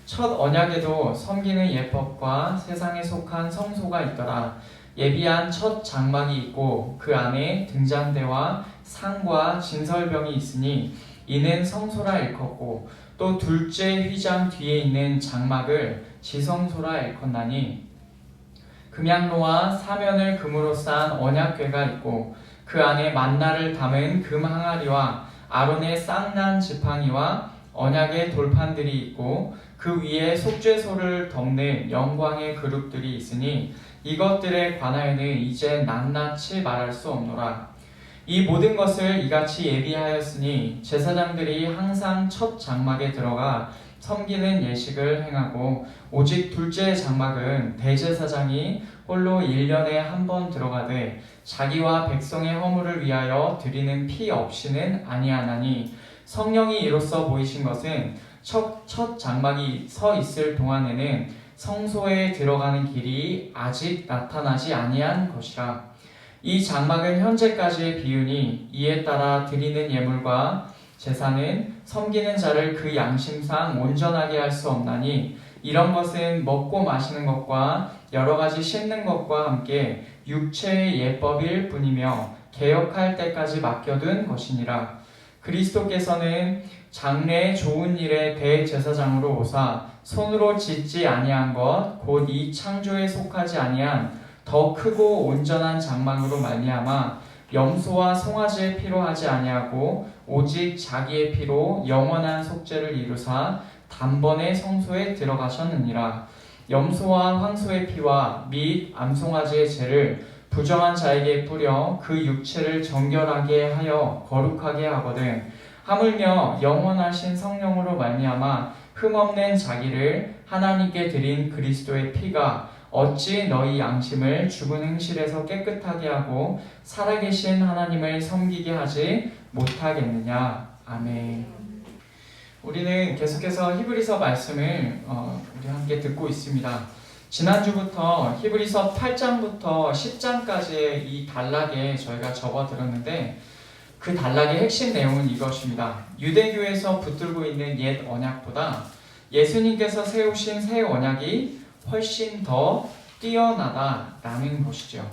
첫 언약에도 섬기는 예법과 세상에 속한 성소가 있더라. 예비한 첫 장막이 있고 그 안에 등잔대와 상과 진설병이 있으니 이는 성소라 일컫고 또 둘째 휘장 뒤에 있는 장막을 지성소라 일컫나니 금양로와 사면을 금으로 쌓은 언약궤가 있고 그 안에 만나를 담은 금 항아리와 아론의 쌍난 지팡이와 언약의 돌판들이 있고 그 위에 속죄소를 덮는 영광의 그룹들이 있으니 이것들에 관하여는 이제 낱낱이 말할 수 없노라. 이 모든 것을 이같이 예비하였으니 제사장들이 항상 첫 장막에 들어가 섬기는 예식을 행하고 오직 둘째 장막은 대제사장이 홀로 1년에 한 번 들어가되 자기와 백성의 허물을 위하여 드리는 피 없이는 아니하나니 성령이 이로써 보이신 것은 첫 장막이 서 있을 동안에는 성소에 들어가는 길이 아직 나타나지 아니한 것이라. 이 장막은 현재까지의 비유니 이에 따라 드리는 예물과 제사는 섬기는 자를 그 양심상 온전하게 할 수 없나니 이런 것은 먹고 마시는 것과 여러 가지 씻는 것과 함께 육체의 예법일 뿐이며 개혁할 때까지 맡겨둔 것이니라. 그리스도께서는 장래의 좋은 일의 대제사장으로 오사 손으로 짓지 아니한 것 곧 이 창조에 속하지 아니한 더 크고 온전한 장막으로 말미암아 염소와 송아지의 피로 하지 아니하고 오직 자기의 피로 영원한 속죄를 이루사 단번에 성소에 들어가셨느니라. 염소와 황소의 피와 및 암송아지의 죄를 부정한 자에게 뿌려 그 육체를 정결하게 하여 거룩하게 하거든 하물며 영원하신 성령으로 말미암아 흠없는 자기를 하나님께 드린 그리스도의 피가 어찌 너희 양심을 죽은 행실에서 깨끗하게 하고 살아계신 하나님을 섬기게 하지 못하겠느냐. 아멘. 우리는 계속해서 히브리서 말씀을 우리 함께 듣고 있습니다. 지난주부터 히브리서 8장부터 10장까지의 이 단락에 저희가 접어들었는데 그 단락의 핵심 내용은 이것입니다. 유대교에서 붙들고 있는 옛 언약보다 예수님께서 세우신 새 언약이 훨씬 더 뛰어나다라는 것이죠.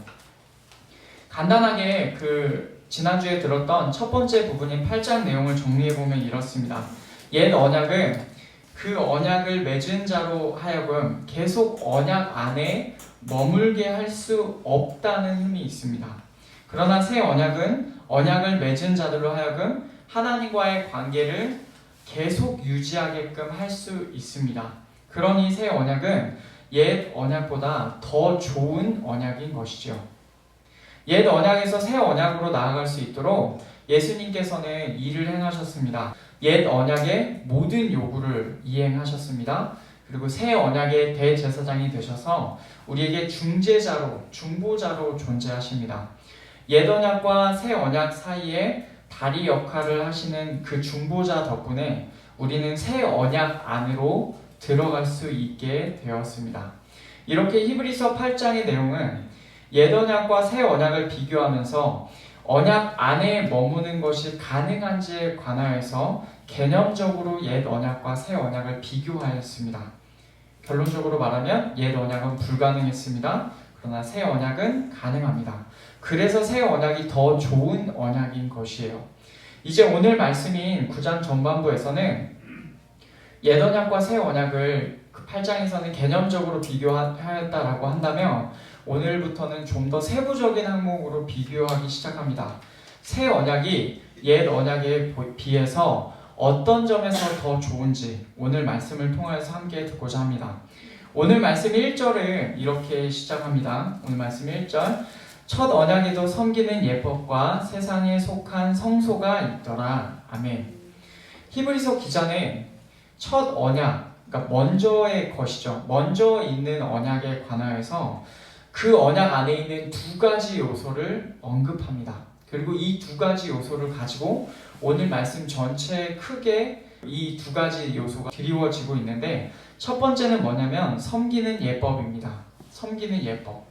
간단하게 지난주에 들었던 첫 번째 부분인 8장 내용을 정리해보면 이렇습니다. 옛 언약은 그 언약을 맺은 자로 하여금 계속 언약 안에 머물게 할 수 없다는 힘이 있습니다. 그러나 새 언약은 언약을 맺은 자들로 하여금 하나님과의 관계를 계속 유지하게끔 할 수 있습니다. 그러니 새 언약은 옛 언약보다 더 좋은 언약인 것이죠. 옛 언약에서 새 언약으로 나아갈 수 있도록 예수님께서는 일을 행하셨습니다. 옛 언약의 모든 요구를 이행하셨습니다. 그리고 새 언약의 대제사장이 되셔서 우리에게 중보자로 존재하십니다. 옛 언약과 새 언약 사이에 다리 역할을 하시는 그 중보자 덕분에 우리는 새 언약 안으로 들어갈 수 있게 되었습니다. 이렇게 히브리서 8장의 내용은 옛 언약과 새 언약을 비교하면서 언약 안에 머무는 것이 가능한지에 관하여서 개념적으로 옛 언약과 새 언약을 비교하였습니다. 결론적으로 말하면 옛 언약은 불가능했습니다. 그러나 새 언약은 가능합니다. 그래서 새 언약이 더 좋은 언약인 것이에요. 이제 오늘 말씀인 9장 전반부에서는 옛 언약과 새 언약을 8장에서는 개념적으로 비교하였다라고 한다면 오늘부터는 좀 더 세부적인 항목으로 비교하기 시작합니다. 새 언약이 옛 언약에 비해서 어떤 점에서 더 좋은지 오늘 말씀을 통해서 함께 듣고자 합니다. 오늘 말씀 1절을 이렇게 시작합니다. 오늘 말씀 1절 첫 언약에도 섬기는 예법과 세상에 속한 성소가 있더라. 아멘. 히브리서 기자는 첫 언약, 그러니까 먼저의 것이죠. 먼저 있는 언약에 관하여서 그 언약 안에 있는 두 가지 요소를 언급합니다. 그리고 이 두 가지 요소를 가지고 오늘 말씀 전체에 크게 이 두 가지 요소가 드리워지고 있는데 첫 번째는 뭐냐면 섬기는 예법입니다. 섬기는 예법.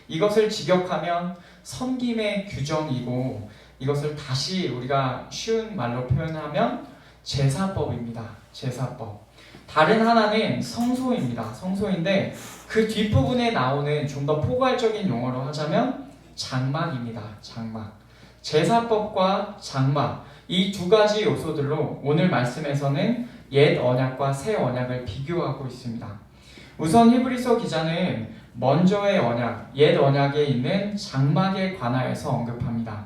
이것을 직역하면 섬김의 규정이고 이것을 다시 우리가 쉬운 말로 표현하면 제사법입니다. 제사법. 다른 하나는 성소입니다. 성소인데 그 뒷부분에 나오는 좀 더 포괄적인 용어로 하자면 장막입니다. 장막. 제사법과 장막, 이 두 가지 요소들로 오늘 말씀에서는 옛 언약과 새 언약을 비교하고 있습니다. 우선 히브리서 기자는 먼저의 언약, 옛 언약에 있는 장막에 관하여서 언급합니다.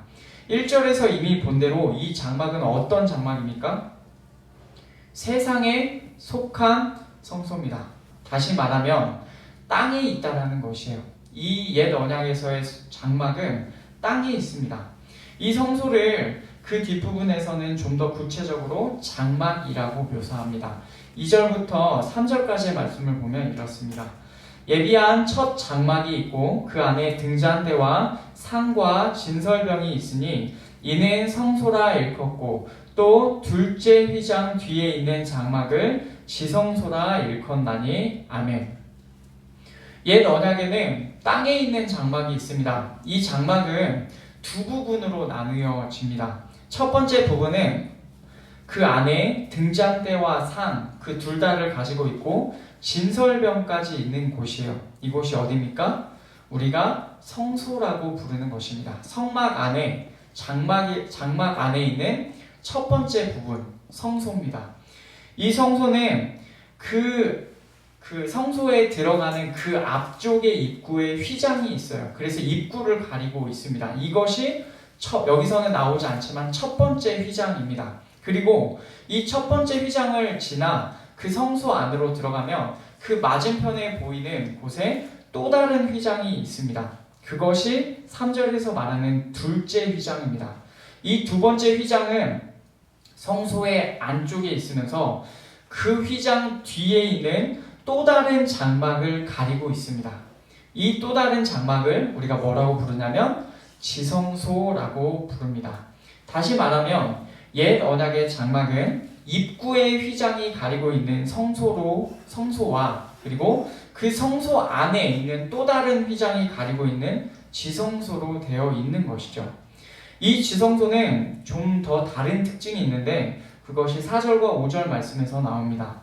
1절에서 이미 본 대로 이 장막은 어떤 장막입니까? 세상에 속한 성소입니다. 다시 말하면 땅에 있다라는 것이에요. 이 옛 언약에서의 장막은 땅에 있습니다. 이 성소를 그 뒷부분에서는 좀 더 구체적으로 장막이라고 묘사합니다. 2절부터 3절까지의 말씀을 보면 이렇습니다. 예비한 첫 장막이 있고 그 안에 등잔대와 상과 진설병이 있으니 이는 성소라 일컫고 또 둘째 휘장 뒤에 있는 장막을 지성소라 일컫나니 아멘. 옛 언약에는 땅에 있는 장막이 있습니다. 이 장막은 두 부분으로 나누어집니다. 첫 번째 부분은 그 안에 등잔대와 상, 그 둘 다를 가지고 있고 진설병까지 있는 곳이에요. 이곳이 어디입니까? 우리가 성소라고 부르는 것입니다. 성막 안에, 장막 안에 있는 첫 번째 부분, 성소입니다. 이 성소는 그 성소에 들어가는 그 앞쪽의 입구에 휘장이 있어요. 그래서 입구를 가리고 있습니다. 이것이 여기서는 나오지 않지만 첫 번째 휘장입니다. 그리고 이 첫 번째 휘장을 지나 그 성소 안으로 들어가면 그 맞은편에 보이는 곳에 또 다른 휘장이 있습니다. 그것이 3절에서 말하는 둘째 휘장입니다. 이 두 번째 휘장은 성소의 안쪽에 있으면서 그 휘장 뒤에 있는 또 다른 장막을 가리고 있습니다. 이 또 다른 장막을 우리가 뭐라고 부르냐면 지성소라고 부릅니다. 다시 말하면 옛 언약의 장막은 입구의 휘장이 가리고 있는 성소와 그리고 그 성소 안에 있는 또 다른 휘장이 가리고 있는 지성소로 되어 있는 것이죠. 이 지성소는 좀 더 다른 특징이 있는데 그것이 4절과 5절 말씀에서 나옵니다.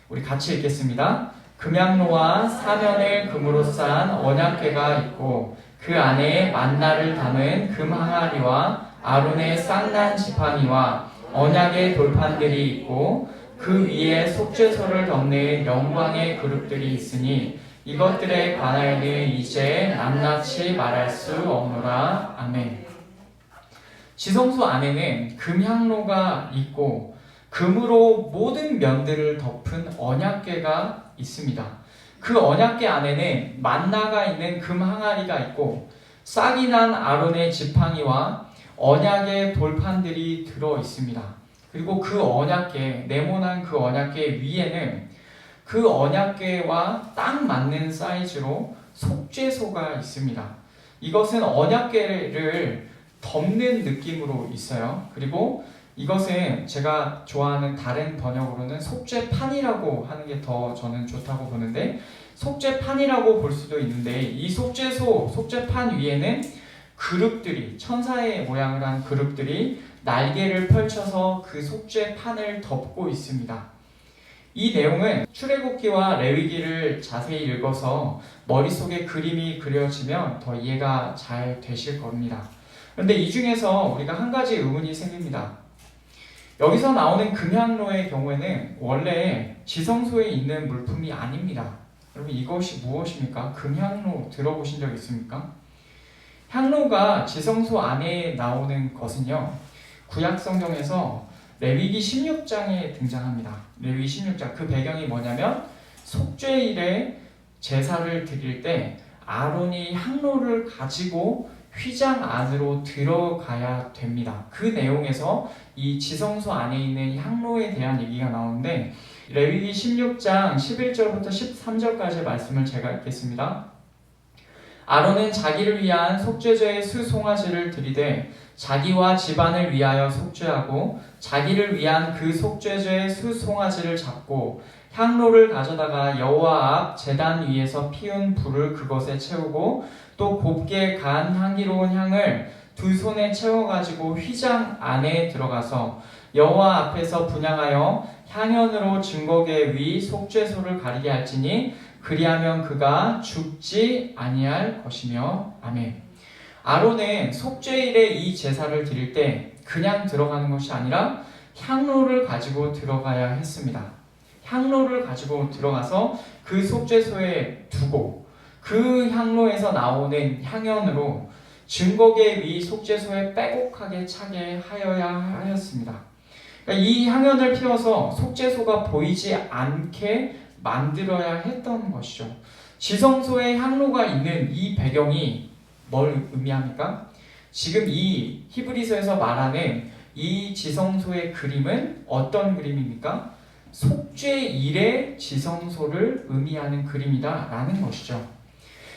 우리 같이 읽겠습니다. 금양로와 사면을 금으로 싼 언약궤가 있고 그 안에 만나를 담은 금 항아리와 아론의 쌍난 지팡이와 언약의 돌판들이 있고 그 위에 속죄소를 덮는 영광의 그룹들이 있으니 이것들에 관하여는 이제 낱낱이 말할 수 없노라. 아멘. 지성소 안에는 금향로가 있고 금으로 모든 면들을 덮은 언약궤가 있습니다. 그 언약궤 안에는 만나가 있는 금 항아리가 있고 싹이 난 아론의 지팡이와 언약의 돌판들이 들어 있습니다. 그리고 그 언약궤, 네모난 그 언약궤 위에는 그 언약궤와 딱 맞는 사이즈로 속죄소가 있습니다. 이것은 언약궤를 덮는 느낌으로 있어요. 그리고 이것은 제가 좋아하는 다른 번역으로는 속죄판이라고 하는 게 더 저는 좋다고 보는데 속죄판이라고 볼 수도 있는데 이 속죄판 위에는 그룹들이 천사의 모양을 한 그룹들이 날개를 펼쳐서 그 속죄판을 덮고 있습니다. 이 내용은 출애굽기와 레위기를 자세히 읽어서 머릿속에 그림이 그려지면 더 이해가 잘 되실 겁니다. 그런데 이 중에서 우리가 한 가지 의문이 생깁니다. 여기서 나오는 금향로의 경우에는 원래 지성소에 있는 물품이 아닙니다. 여러분 이것이 무엇입니까? 금향로 들어보신 적 있습니까? 향로가 지성소 안에 나오는 것은요. 구약 성경에서 레위기 16장에 등장합니다. 레위기 16장 그 배경이 뭐냐면 속죄일에 제사를 드릴 때 아론이 향로를 가지고 휘장 안으로 들어가야 됩니다. 그 내용에서 이 지성소 안에 있는 향로에 대한 얘기가 나오는데 레위기 16장 11절부터 13절까지의 말씀을 제가 읽겠습니다. 아론은 자기를 위한 속죄제의 수송아지를 드리되 자기와 집안을 위하여 속죄하고 자기를 위한 그 속죄제의 수송아지를 잡고 향로를 가져다가 여호와 앞 제단 위에서 피운 불을 그것에 채우고 또 곱게 간 향기로운 향을 두 손에 채워가지고 휘장 안에 들어가서 여호와 앞에서 분향하여 향연으로 증거계 위 속죄소를 가리게 할지니 그리하면 그가 죽지 아니할 것이며. 아멘. 아론은 속죄일에 이 제사를 드릴 때 그냥 들어가는 것이 아니라 향로를 가지고 들어가야 했습니다. 향로를 가지고 들어가서 그 속죄소에 두고 그 향로에서 나오는 향연으로 증거계 위 속죄소에 빼곡하게 차게 하여야 하였습니다. 그러니까 이 향연을 피워서 속죄소가 보이지 않게 만들어야 했던 것이죠. 지성소에 향로가 있는 이 배경이 뭘 의미합니까? 지금 이 히브리서에서 말하는 이 지성소의 그림은 어떤 그림입니까? 속죄일의 지성소를 의미하는 그림이다 라는 것이죠.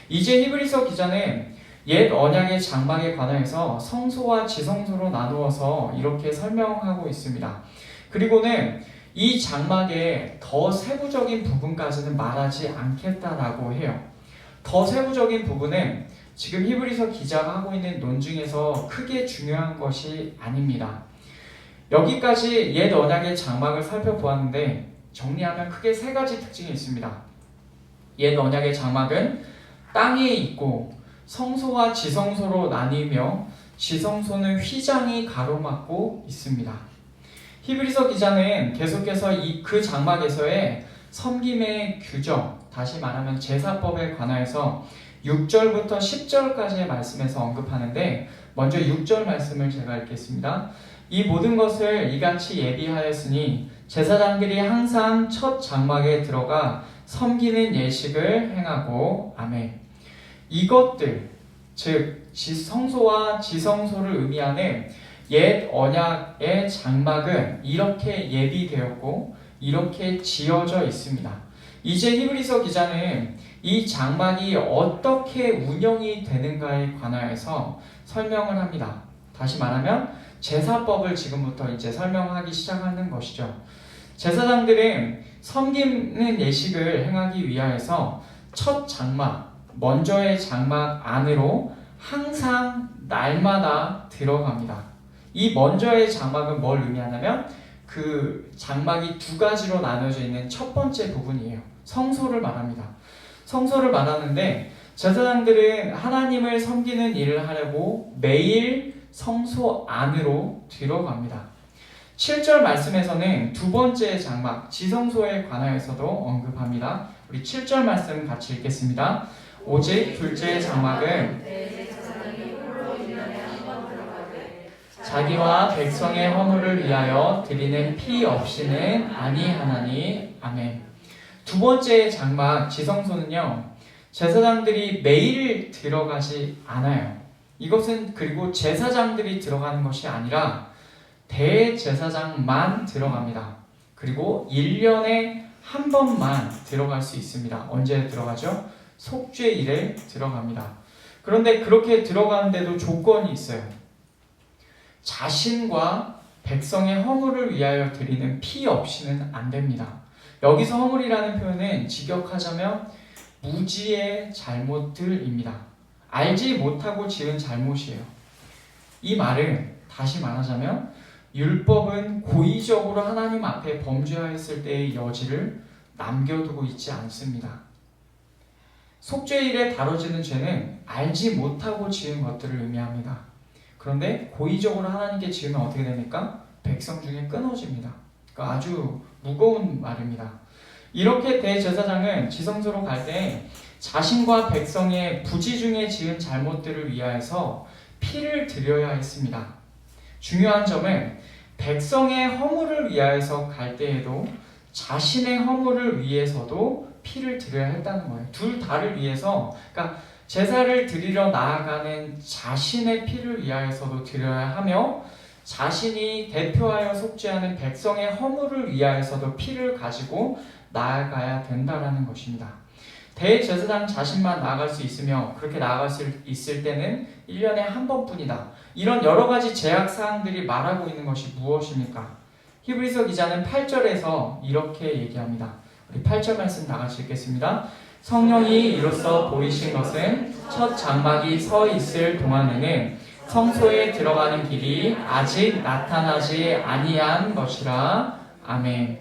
이제 히브리서 기자는 옛 언약의 장막에 관하여서 성소와 지성소로 나누어서 이렇게 설명하고 있습니다. 그리고는 이 장막의 더 세부적인 부분까지는 말하지 않겠다라고 해요. 더 세부적인 부분은 지금 히브리서 기자가 하고 있는 논중에서 크게 중요한 것이 아닙니다. 여기까지 옛 언약의 장막을 살펴보았는데 정리하면 크게 세 가지 특징이 있습니다. 옛 언약의 장막은 땅에 있고 성소와 지성소로 나뉘며 지성소는 휘장이 가로막고 있습니다. 히브리서 기자는 계속해서 그 장막에서의 섬김의 규정, 다시 말하면 제사법에 관하여서 6절부터 10절까지의 말씀에서 언급하는데 먼저 6절 말씀을 제가 읽겠습니다. 이 모든 것을 이같이 예비하였으니 제사장들이 항상 첫 장막에 들어가 섬기는 예식을 행하고. 아멘. 이것들, 즉 성소와 지성소를 의미하는 옛 언약의 장막은 이렇게 예비되었고 이렇게 지어져 있습니다. 이제 히브리서 기자는 이 장막이 어떻게 운영이 되는가에 관하여서 설명을 합니다. 다시 말하면 제사법을 지금부터 이제 설명하기 시작하는 것이죠. 제사장들은 섬기는 예식을 행하기 위하여서 첫 장막, 먼저의 장막 안으로 항상 날마다 들어갑니다. 이 먼저의 장막은 뭘 의미하냐면 그 장막이 두 가지로 나눠져 있는 첫 번째 부분이에요. 성소를 말합니다. 성소를 말하는데 제사장들은 하나님을 섬기는 일을 하려고 매일 성소 안으로 들어갑니다. 7절 말씀에서는 두 번째 장막, 지성소에 관하여서도 언급합니다. 우리 7절 말씀 같이 읽겠습니다. 오직 둘째 장막은 자기와 백성의 허물을 위하여 드리는 피 없이는 아니하나니. 아멘. 두 번째 장막 지성소는요, 제사장들이 매일 들어가지 않아요. 이것은 그리고 제사장들이 들어가는 것이 아니라 대제사장만 들어갑니다. 그리고 1년에 한 번만 들어갈 수 있습니다. 언제 들어가죠? 속죄일에 들어갑니다. 그런데 그렇게 들어가는데도 조건이 있어요. 자신과 백성의 허물을 위하여 드리는 피 없이는 안 됩니다. 여기서 허물이라는 표현은 직역하자면 무지의 잘못들입니다. 알지 못하고 지은 잘못이에요. 이 말은 다시 말하자면 율법은 고의적으로 하나님 앞에 범죄하였을 때의 여지를 남겨두고 있지 않습니다. 속죄일에 다뤄지는 죄는 알지 못하고 지은 것들을 의미합니다. 그런데 고의적으로 하나님께 지으면 어떻게 됩니까? 백성 중에 끊어집니다. 그러니까 아주 무거운 말입니다. 이렇게 대제사장은 지성소로 갈 때 자신과 백성의 부지 중에 지은 잘못들을 위하여서 피를 드려야 했습니다. 중요한 점은 백성의 허물을 위하여서 갈 때에도 자신의 허물을 위해서도 피를 드려야 했다는 거예요. 둘 다를 위해서, 그러니까 제사를 드리러 나아가는 자신의 피를 위하여서도 드려야 하며 자신이 대표하여 속죄하는 백성의 허물을 위하여서도 피를 가지고 나아가야 된다는 것입니다. 대제사장 자신만 나아갈 수 있으며 그렇게 나아갈 수 있을 때는 1년에 한 번뿐이다. 이런 여러 가지 제약사항들이 말하고 있는 것이 무엇입니까? 히브리서 기자는 8절에서 이렇게 얘기합니다. 우리 8절 말씀 다 같이 읽겠습니다. 성령이 이로써 보이신 것은 첫 장막이 서 있을 동안에는 성소에 들어가는 길이 아직 나타나지 아니한 것이라. 아멘.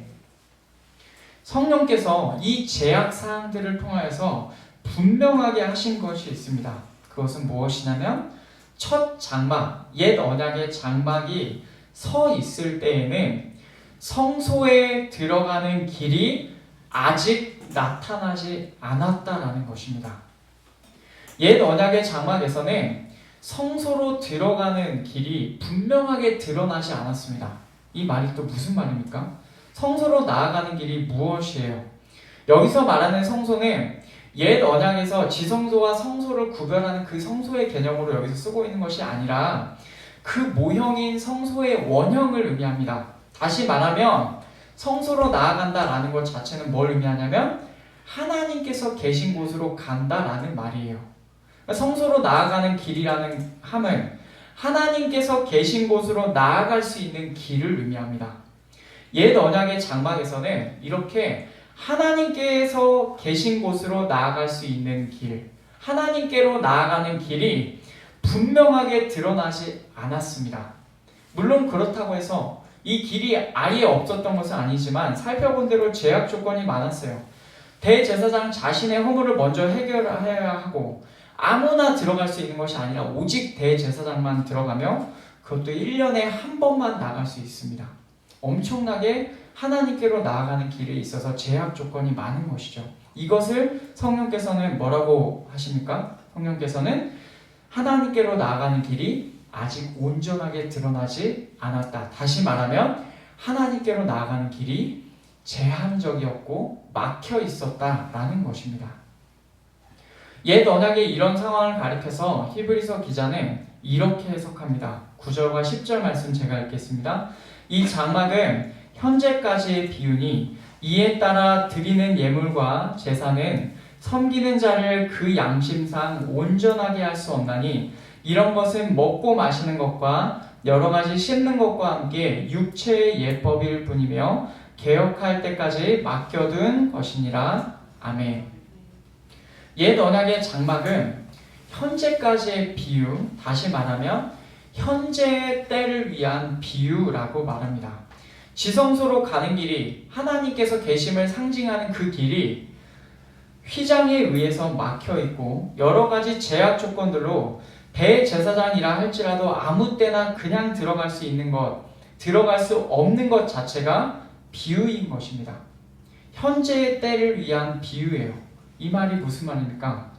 성령께서 이 제약 사항들을 통하여서 분명하게 하신 것이 있습니다. 그것은 무엇이냐면 첫 장막, 옛 언약의 장막이 서 있을 때에는 성소에 들어가는 길이 아직 나타나지 않았다라는 것입니다. 옛 언약의 장막에서는 성소로 들어가는 길이 분명하게 드러나지 않았습니다. 이 말이 또 무슨 말입니까? 성소로 나아가는 길이 무엇이에요? 여기서 말하는 성소는 옛 언약에서 지성소와 성소를 구별하는 그 성소의 개념으로 여기서 쓰고 있는 것이 아니라 그 모형인 성소의 원형을 의미합니다. 다시 말하면 성소로 나아간다라는 것 자체는 뭘 의미하냐면 하나님께서 계신 곳으로 간다라는 말이에요. 성소로 나아가는 길이라는 함은 하나님께서 계신 곳으로 나아갈 수 있는 길을 의미합니다. 옛 언약의 장막에서는 이렇게 하나님께서 계신 곳으로 나아갈 수 있는 길, 하나님께로 나아가는 길이 분명하게 드러나지 않았습니다. 물론 그렇다고 해서 이 길이 아예 없었던 것은 아니지만 살펴본 대로 제약 조건이 많았어요. 대제사장 자신의 허물을 먼저 해결해야 하고 아무나 들어갈 수 있는 것이 아니라 오직 대제사장만 들어가며 그것도 1년에 한 번만 나갈 수 있습니다. 엄청나게 하나님께로 나아가는 길에 있어서 제약 조건이 많은 것이죠. 이것을 성령께서는 뭐라고 하십니까? 성령께서는 하나님께로 나아가는 길이 아직 온전하게 드러나지 않았다. 다시 말하면 하나님께로 나아가는 길이 제한적이었고 막혀 있었다라는 것입니다. 옛 언약의 이런 상황을 가리켜서 히브리서 기자는 이렇게 해석합니다. 9절과 10절 말씀 제가 읽겠습니다. 이 장막은 현재까지의 비유니 이에 따라 드리는 예물과 제사는 섬기는 자를 그 양심상 온전하게 할 수 없나니 이런 것은 먹고 마시는 것과 여러 가지 씻는 것과 함께 육체의 예법일 뿐이며 개혁할 때까지 맡겨둔 것이니라. 아멘. 옛 언약의 장막은 현재까지의 비유, 다시 말하면 현재의 때를 위한 비유라고 말합니다. 지성소로 가는 길이 하나님께서 계심을 상징하는 그 길이 휘장에 의해서 막혀있고 여러 가지 제약 조건들로 대제사장이라 할지라도 아무 때나 그냥 들어갈 수 있는 것, 들어갈 수 없는 것 자체가 비유인 것입니다. 현재의 때를 위한 비유예요. 이 말이 무슨 말입니까?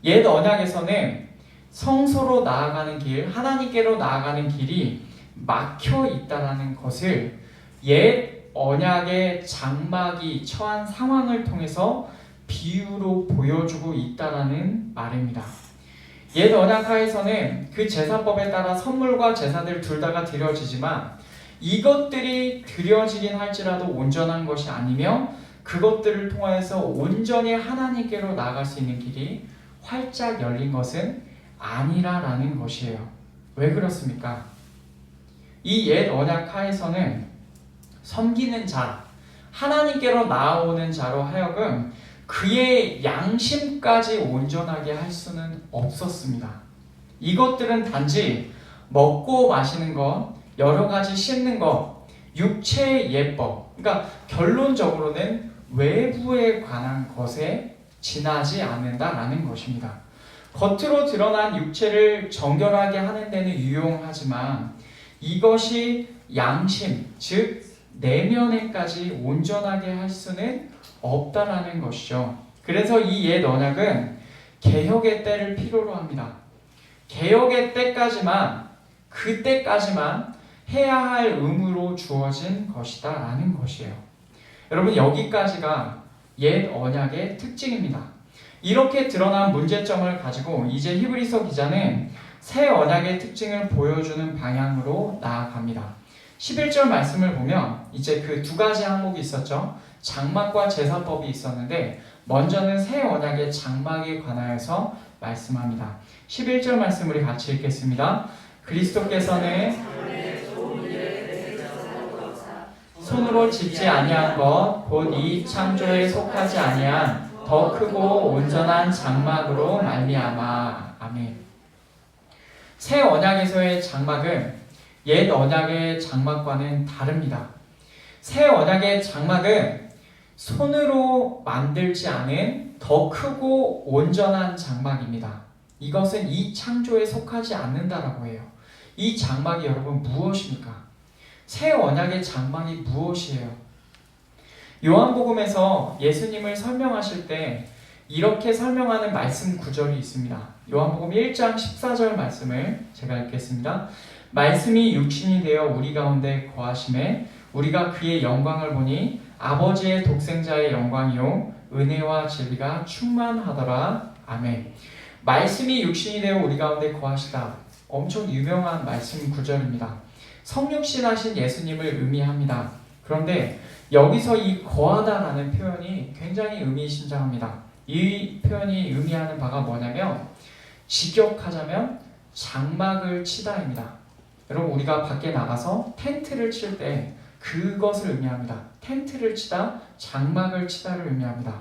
옛 언약에서는 성소로 나아가는 길, 하나님께로 나아가는 길이 막혀 있다는 것을 옛 언약의 장막이 처한 상황을 통해서 비유로 보여주고 있다는 말입니다. 옛 언약하에서는 그 제사법에 따라 선물과 제사들 둘 다가 드려지지만 이것들이 드려지긴 할지라도 온전한 것이 아니며 그것들을 통하여서 온전히 하나님께로 나아갈 수 있는 길이 활짝 열린 것은 아니라라는 것이에요. 왜 그렇습니까? 이 옛 언약 하에서는 섬기는 자, 하나님께로 나아오는 자로 하여금 그의 양심까지 온전하게 할 수는 없었습니다. 이것들은 단지 먹고 마시는 것, 여러 가지 씻는 것, 육체의 예법, 그러니까 결론적으로는 외부에 관한 것에 지나지 않는다라는 것입니다. 겉으로 드러난 육체를 정결하게 하는 데는 유용하지만 이것이 양심, 즉 내면에까지 온전하게 할 수는 없다라는 것이죠. 그래서 이 옛 언약은 개혁의 때를 필요로 합니다. 개혁의 때까지만, 그때까지만 해야 할 의무로 주어진 것이다 라는 것이에요. 여러분, 여기까지가 옛 언약의 특징입니다. 이렇게 드러난 문제점을 가지고 이제 히브리서 기자는 새 언약의 특징을 보여주는 방향으로 나아갑니다. 11절 말씀을 보면 이제 그 두 가지 항목이 있었죠. 장막과 제사법이 있었는데 먼저는 새 언약의 장막에 관하여서 말씀합니다. 11절 말씀 우리 같이 읽겠습니다. 그리스도께서는 손으로 짓지 아니한 것 곧 이 창조에 속하지 아니한 더 크고 온전한 장막으로 말미암아. 아멘. 새 언약에서의 장막은 옛 언약의 장막과는 다릅니다. 새 언약의 장막은 손으로 만들지 않은 더 크고 온전한 장막입니다. 이것은 이 창조에 속하지 않는다라고 해요. 이 장막이 여러분 무엇입니까? 새 언약의 장막이 무엇이에요? 요한복음에서 예수님을 설명하실 때 이렇게 설명하는 말씀 구절이 있습니다. 요한복음 1장 14절 말씀을 제가 읽겠습니다. 말씀이 육신이 되어 우리 가운데 거하심에 우리가 그의 영광을 보니 아버지의 독생자의 영광이요 은혜와 진리가 충만하더라. 아멘. 말씀이 육신이 되어 우리 가운데 거하시다. 엄청 유명한 말씀 구절입니다. 성육신하신 예수님을 의미합니다. 그런데 여기서 이 거하다라는 표현이 굉장히 의미심장합니다. 이 표현이 의미하는 바가 뭐냐면 직역하자면 장막을 치다입니다. 여러분 우리가 밖에 나가서 텐트를 칠 때 그것을 의미합니다. 텐트를 치다, 장막을 치다를 의미합니다.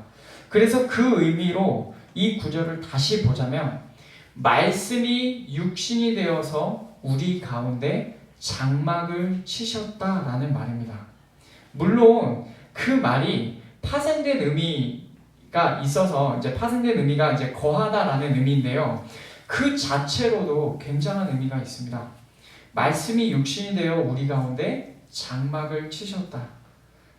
그래서 그 의미로 이 구절을 다시 보자면 말씀이 육신이 되어서 우리 가운데 장막을 치셨다라는 말입니다. 물론 그 말이 파생된 의미가 있어서 이제 파생된 의미가 이제 거하다라는 의미인데요. 그 자체로도 굉장한 의미가 있습니다. 말씀이 육신이 되어 우리 가운데 장막을 치셨다.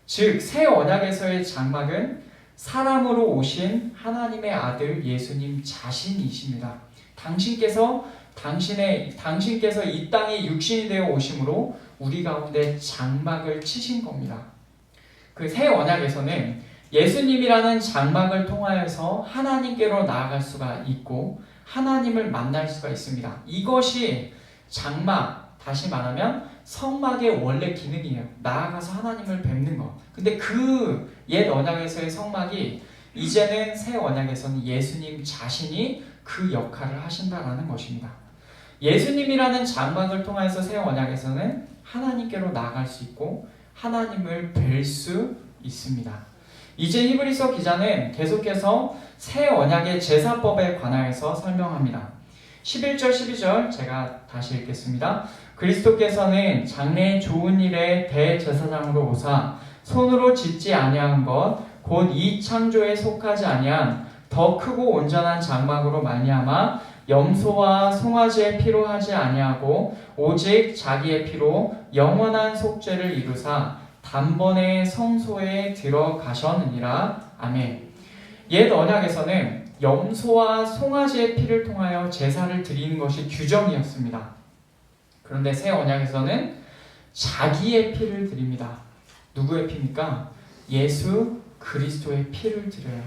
즉, 새 언약에서의 장막은 사람으로 오신 하나님의 아들 예수님 자신이십니다. 당신께서 이 땅에 육신이 되어 오심으로 우리 가운데 장막을 치신 겁니다. 그 새 언약에서는 예수님이라는 장막을 통하여서 하나님께로 나아갈 수가 있고 하나님을 만날 수가 있습니다. 이것이 장막, 다시 말하면 성막의 원래 기능이에요. 나아가서 하나님을 뵙는 것. 근데 그 옛 언약에서의 성막이 이제는 새 언약에서는 예수님 자신이 그 역할을 하신다라는 것입니다. 예수님이라는 장막을 통해서 새 언약에서는 하나님께로 나아갈 수 있고 하나님을 뵐 수 있습니다. 이제 히브리서 기자는 계속해서 새 언약의 제사법에 관하여서 설명합니다. 11절 12절 제가 다시 읽겠습니다. 그리스도께서는 장래의 좋은 일의 대제사장으로 오사 손으로 짓지 아니한 것 곧 이 창조에 속하지 아니한 더 크고 온전한 장막으로 말미암아 염소와 송아지의 피로 하지 아니하고 오직 자기의 피로 영원한 속죄를 이루사 단번에 성소에 들어가셨느니라. 아멘. 옛 언약에서는 염소와 송아지의 피를 통하여 제사를 드리는 것이 규정이었습니다. 그런데 새 언약에서는 자기의 피를 드립니다. 누구의 피입니까? 예수 그리스도의 피를 드려요.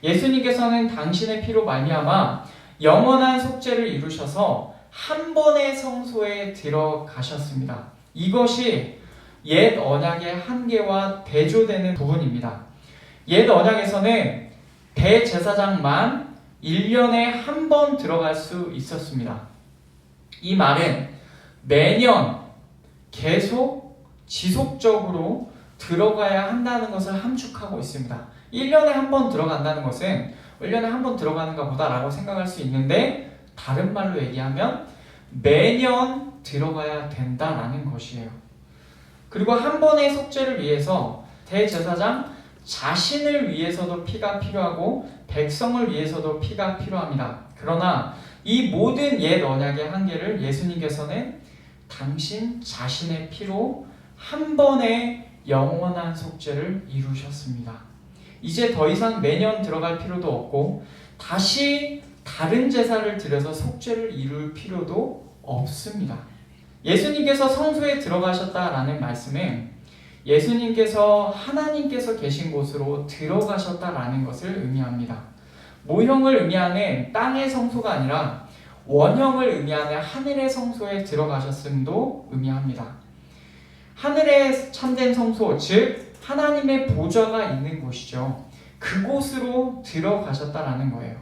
예수님께서는 당신의 피로 말미암아 영원한 속죄를 이루셔서 한 번의 성소에 들어가셨습니다. 이것이 옛 언약의 한계와 대조되는 부분입니다. 옛 언약에서는 대제사장만 1년에 한 번 들어갈 수 있었습니다. 이 말은 매년 계속 지속적으로 들어가야 한다는 것을 함축하고 있습니다. 1년에 한 번 들어간다는 것은 1년에 한 번 들어가는가 보다라고 생각할 수 있는데 다른 말로 얘기하면 매년 들어가야 된다라는 것이에요. 그리고 한 번의 속죄를 위해서 대제사장 자신을 위해서도 피가 필요하고 백성을 위해서도 피가 필요합니다. 그러나 이 모든 옛 언약의 한계를 예수님께서는 당신 자신의 피로 한 번의 영원한 속죄를 이루셨습니다. 이제 더 이상 매년 들어갈 필요도 없고 다시 다른 제사를 드려서 속죄를 이룰 필요도 없습니다. 예수님께서 성소에 들어가셨다라는 말씀은 예수님께서 하나님께서 계신 곳으로 들어가셨다라는 것을 의미합니다. 모형을 의미하는 땅의 성소가 아니라 원형을 의미하는 하늘의 성소에 들어가셨음도 의미합니다. 하늘의 참된 성소, 즉 하나님의 보좌가 있는 곳이죠. 그곳으로 들어가셨다라는 거예요.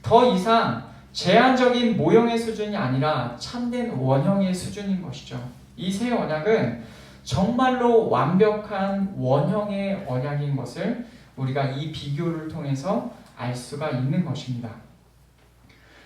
더 이상 제한적인 모형의 수준이 아니라 참된 원형의 수준인 것이죠. 이 새 언약은 정말로 완벽한 원형의 언약인 것을 우리가 이 비교를 통해서 알 수가 있는 것입니다.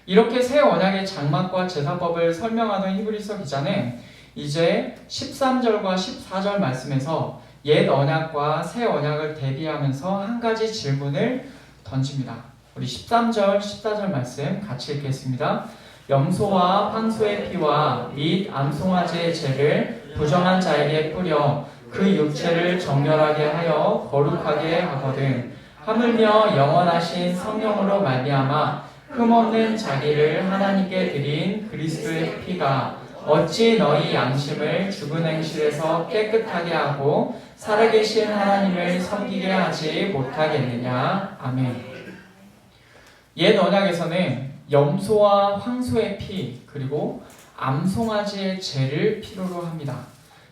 이렇게 새 언약의 장막과 제사법을 설명하던 히브리서 기자는 이제 13절과 14절 말씀에서 옛 언약과 새 언약을 대비하면서 한 가지 질문을 던집니다. 우리 13절, 14절 말씀 같이 읽겠습니다. 염소와 황소의 피와 및 암송아지의 죄를 부정한 자에게 뿌려 그 육체를 정결하게 하여 거룩하게 하거든 하물며 영원하신 성령으로 말미암아 흠없는 자기를 하나님께 드린 그리스도의 피가 어찌 너희 양심을 죽은 행실에서 깨끗하게 하고 살아계신 하나님을 섬기게 하지 못하겠느냐. 아멘. 옛 언약에서는 염소와 황소의 피 그리고 암송아지의 죄를 필요로 합니다.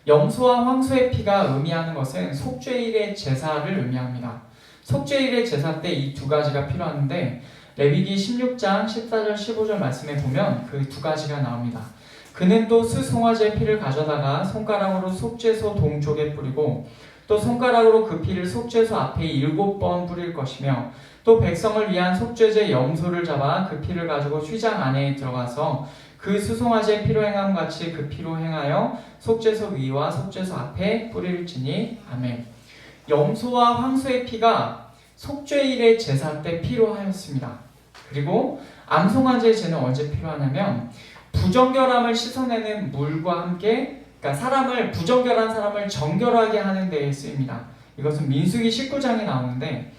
염소와 황소의 피가 의미하는 것은 속죄일의 제사를 의미합니다. 속죄일의 제사 때 이 두 가지가 필요한데 레위기 16장 14절 15절 말씀에 보면 그 두 가지가 나옵니다. 그는 또 수송아지의 피를 가져다가 손가락으로 속죄소 동쪽에 뿌리고 또 손가락으로 그 피를 속죄소 앞에 7번 뿌릴 것이며 또 백성을 위한 속죄제 염소를 잡아 그 피를 가지고 휘장 안에 들어가서 그 수송아지의 피로 행함 같이 그 피로 행하여 속죄소 위와 속죄소 앞에 뿌릴지니. 아멘. 염소와 황소의 피가 속죄일의 제사 때 필요하였습니다. 그리고 암송아지의 죄는 언제 필요하냐면 부정결함을 씻어내는 물과 함께, 그러니까 부정결한 사람을 정결하게 하는 데에 쓰입니다. 이것은 민수기 19장에 나오는데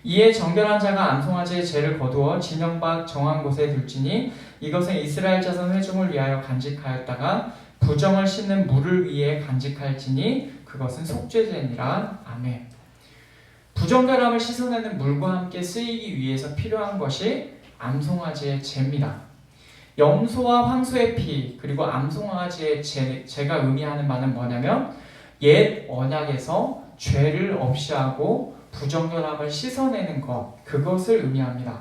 이에 정결한 자가 암송아지의 죄를 거두어 진영 밖 정한 곳에 둘지니 이것은 이스라엘 자손 회중을 위하여 간직하였다가 부정을 씻는 물을 위해 간직할지니 그것은 속죄제니라. 아멘. 부정결함을 씻어내는 물과 함께 쓰이기 위해서 필요한 것이 암송아지의 죄입니다. 염소와 황소의 피 그리고 암송아지의 죄가 의미하는 바는 뭐냐면 옛 언약에서 죄를 없이 하고 부정결함을 씻어내는 것, 그것을 의미합니다.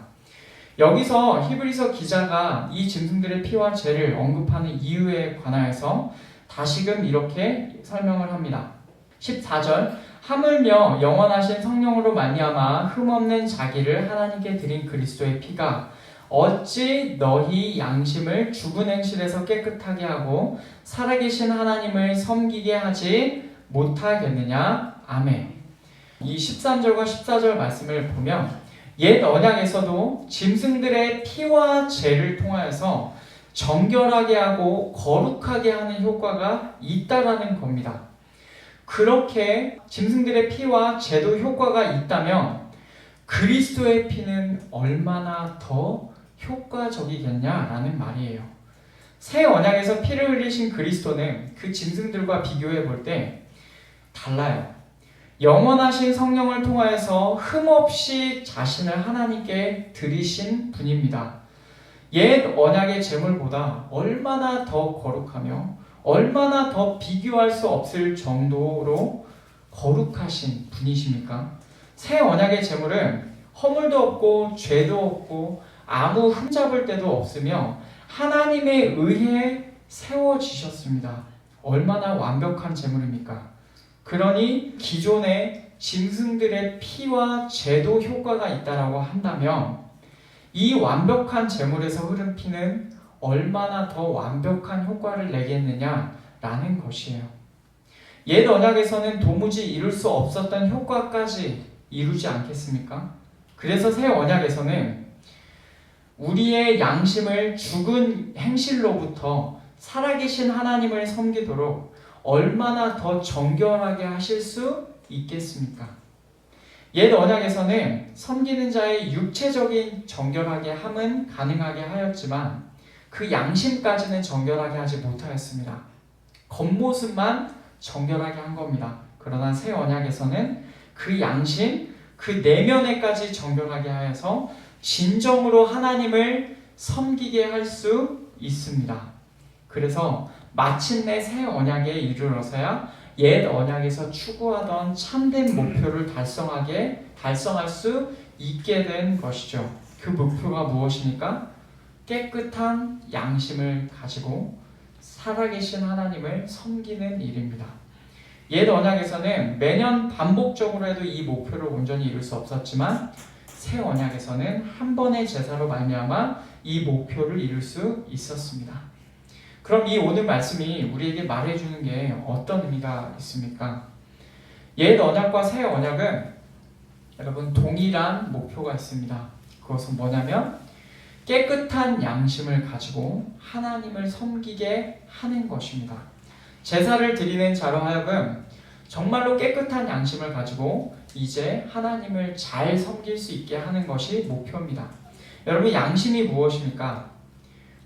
여기서 히브리서 기자가 이 짐승들의 피와 죄를 언급하는 이유에 관하여서 다시금 이렇게 설명을 합니다. 14절 하물며 영원하신 성령으로 말미암아 흠없는 자기를 하나님께 드린 그리스도의 피가 어찌 너희 양심을 죽은 행실에서 깨끗하게 하고 살아계신 하나님을 섬기게 하지 못하겠느냐. 아멘. 이 13절과 14절 말씀을 보면 옛 언약에서도 짐승들의 피와 죄를 통하여서 정결하게 하고 거룩하게 하는 효과가 있다라는 겁니다. 그렇게 짐승들의 피와 죄도 효과가 있다면 그리스도의 피는 얼마나 더 효과적이겠냐라는 말이에요. 새 언약에서 피를 흘리신 그리스도는 그 짐승들과 비교해 볼 때 달라요. 영원하신 성령을 통하여서 흠없이 자신을 하나님께 드리신 분입니다. 옛 언약의 제물보다 얼마나 더 거룩하며 얼마나 더 비교할 수 없을 정도로 거룩하신 분이십니까? 새 언약의 제물은 허물도 없고 죄도 없고 아무 흠잡을 데도 없으며 하나님에 의해 세워지셨습니다. 얼마나 완벽한 제물입니까? 그러니 기존의 짐승들의 피와 죄도 효과가 있다라고 한다면 이 완벽한 제물에서 흐른 피는 얼마나 더 완벽한 효과를 내겠느냐라는 것이에요. 옛 언약에서는 도무지 이룰 수 없었던 효과까지 이루지 않겠습니까? 그래서 새 언약에서는 우리의 양심을 죽은 행실로부터 살아계신 하나님을 섬기도록 얼마나 더 정결하게 하실 수 있겠습니까? 옛 언약에서는 섬기는 자의 육체적인 정결하게 함은 가능하게 하였지만 그 양심까지는 정결하게 하지 못하였습니다. 겉모습만 정결하게 한 겁니다. 그러나 새 언약에서는 그 양심, 그 내면에까지 정결하게 하여서 진정으로 하나님을 섬기게 할 수 있습니다. 그래서 마침내 새 언약에 이르러서야 옛 언약에서 추구하던 참된 목표를 달성할 수 있게 된 것이죠. 그 목표가 무엇입니까? 깨끗한 양심을 가지고 살아계신 하나님을 섬기는 일입니다. 옛 언약에서는 매년 반복적으로 해도 이 목표를 온전히 이룰 수 없었지만 새 언약에서는 한 번의 제사로 말미암아 이 목표를 이룰 수 있었습니다. 그럼 이 오늘 말씀이 우리에게 말해주는 게 어떤 의미가 있습니까? 옛 언약과 새 언약은 여러분 동일한 목표가 있습니다. 그것은 뭐냐면 깨끗한 양심을 가지고 하나님을 섬기게 하는 것입니다. 제사를 드리는 자로 하여금 정말로 깨끗한 양심을 가지고 이제 하나님을 잘 섬길 수 있게 하는 것이 목표입니다. 여러분, 양심이 무엇입니까?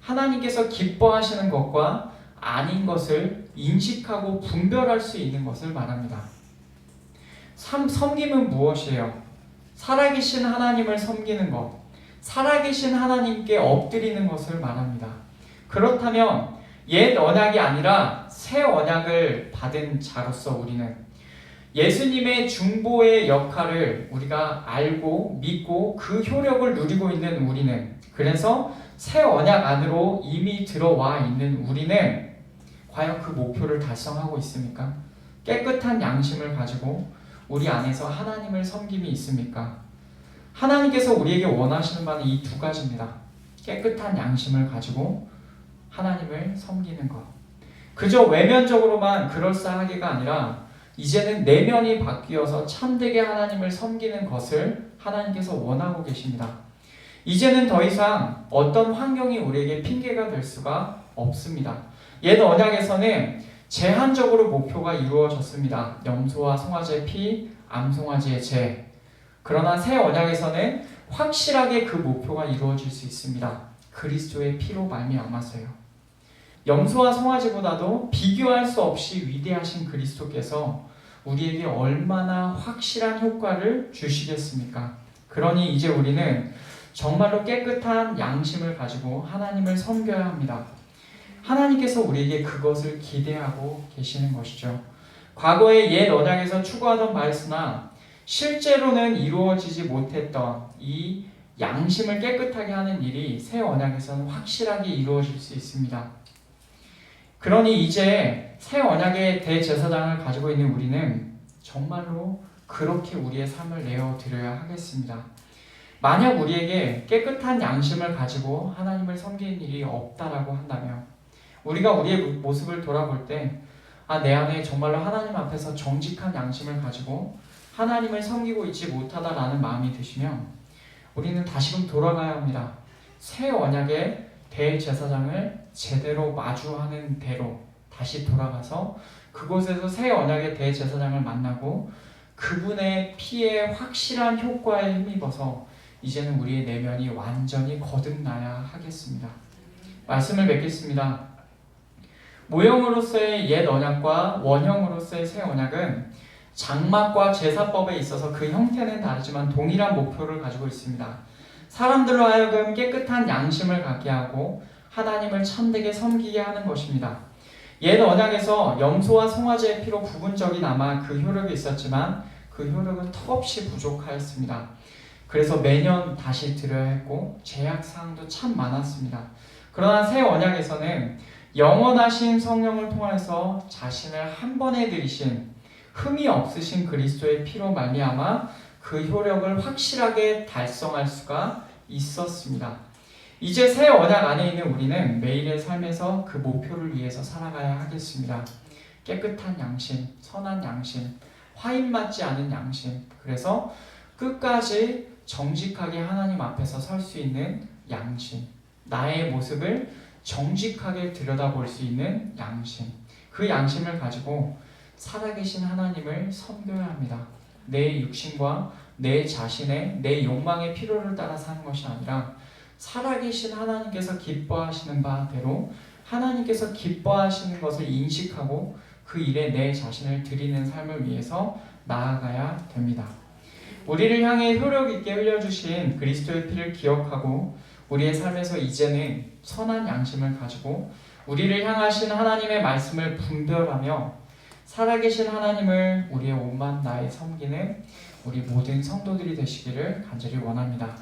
하나님께서 기뻐하시는 것과 아닌 것을 인식하고 분별할 수 있는 것을 말합니다. 섬김은 무엇이에요? 살아계신 하나님을 섬기는 것, 살아계신 하나님께 엎드리는 것을 말합니다. 그렇다면 옛 언약이 아니라 새 언약을 받은 자로서 우리는 예수님의 중보의 역할을 우리가 알고 믿고 그 효력을 누리고 있는 우리는, 그래서 새 언약 안으로 이미 들어와 있는 우리는 과연 그 목표를 달성하고 있습니까? 깨끗한 양심을 가지고 우리 안에서 하나님을 섬김이 있습니까? 하나님께서 우리에게 원하시는 바는 이 두 가지입니다. 깨끗한 양심을 가지고 하나님을 섬기는 것. 그저 외면적으로만 그럴싸하게가 아니라 이제는 내면이 바뀌어서 참되게 하나님을 섬기는 것을 하나님께서 원하고 계십니다. 이제는 더 이상 어떤 환경이 우리에게 핑계가 될 수가 없습니다. 옛 언약에서는 제한적으로 목표가 이루어졌습니다. 염소와 송아지의 피, 암송아지의 제. 그러나 새 언약에서는 확실하게 그 목표가 이루어질 수 있습니다. 그리스도의 피로 말미암아서요. 염소와 송아지보다도 비교할 수 없이 위대하신 그리스도께서 우리에게 얼마나 확실한 효과를 주시겠습니까? 그러니 이제 우리는 정말로 깨끗한 양심을 가지고 하나님을 섬겨야 합니다. 하나님께서 우리에게 그것을 기대하고 계시는 것이죠. 과거의 옛 언약에서 추구하던 바였으나 실제로는 이루어지지 못했던 이 양심을 깨끗하게 하는 일이 새 언약에서는 확실하게 이루어질 수 있습니다. 그러니 이제 새 언약의 대제사장을 가지고 있는 우리는 정말로 그렇게 우리의 삶을 내어드려야 하겠습니다. 만약 우리에게 깨끗한 양심을 가지고 하나님을 섬기는 일이 없다라고 한다면 우리가 우리의 모습을 돌아볼 때 내 안에 정말로 하나님 앞에서 정직한 양심을 가지고 하나님을 섬기고 있지 못하다라는 마음이 드시면 우리는 다시금 돌아가야 합니다. 새 언약의 대제사장을 제대로 마주하는 대로 다시 돌아가서 그곳에서 새 언약의 대제사장을 만나고 그분의 피의 확실한 효과에 힘입어서 이제는 우리의 내면이 완전히 거듭나야 하겠습니다. 말씀을 맺겠습니다. 모형으로서의 옛 언약과 원형으로서의 새 언약은 장막과 제사법에 있어서 그 형태는 다르지만 동일한 목표를 가지고 있습니다. 사람들로 하여금 깨끗한 양심을 갖게 하고 하나님을 참되게 섬기게 하는 것입니다. 옛 언약에서 염소와 송아지의 피로 부분적이나마 그 효력이 있었지만 그 효력은 턱없이 부족하였습니다. 그래서 매년 다시 드려야 했고 제약사항도 참 많았습니다. 그러나 새 언약에서는 영원하신 성령을 통해서 자신을 한 번에 들이신 흠이 없으신 그리스도의 피로 말미암아 그 효력을 확실하게 달성할 수가 있었습니다. 이제 새 언약 안에 있는 우리는 매일의 삶에서 그 목표를 위해서 살아가야 하겠습니다. 깨끗한 양심, 선한 양심, 화인 맞지 않은 양심, 그래서 끝까지 정직하게 하나님 앞에서 설 수 있는 양심, 나의 모습을 정직하게 들여다볼 수 있는 양심, 그 양심을 가지고 살아계신 하나님을 섬겨야 합니다. 내 육신과 내 자신의, 내 욕망의 필요를 따라 사는 것이 아니라 살아계신 하나님께서 기뻐하시는 바대로 하나님께서 기뻐하시는 것을 인식하고 그 일에 내 자신을 드리는 삶을 위해서 나아가야 됩니다. 우리를 향해 효력 있게 흘려주신 그리스도의 피를 기억하고 우리의 삶에서 이제는 선한 양심을 가지고 우리를 향하신 하나님의 말씀을 분별하며 살아계신 하나님을 우리의 온만 나에 섬기는 우리 모든 성도들이 되시기를 간절히 원합니다.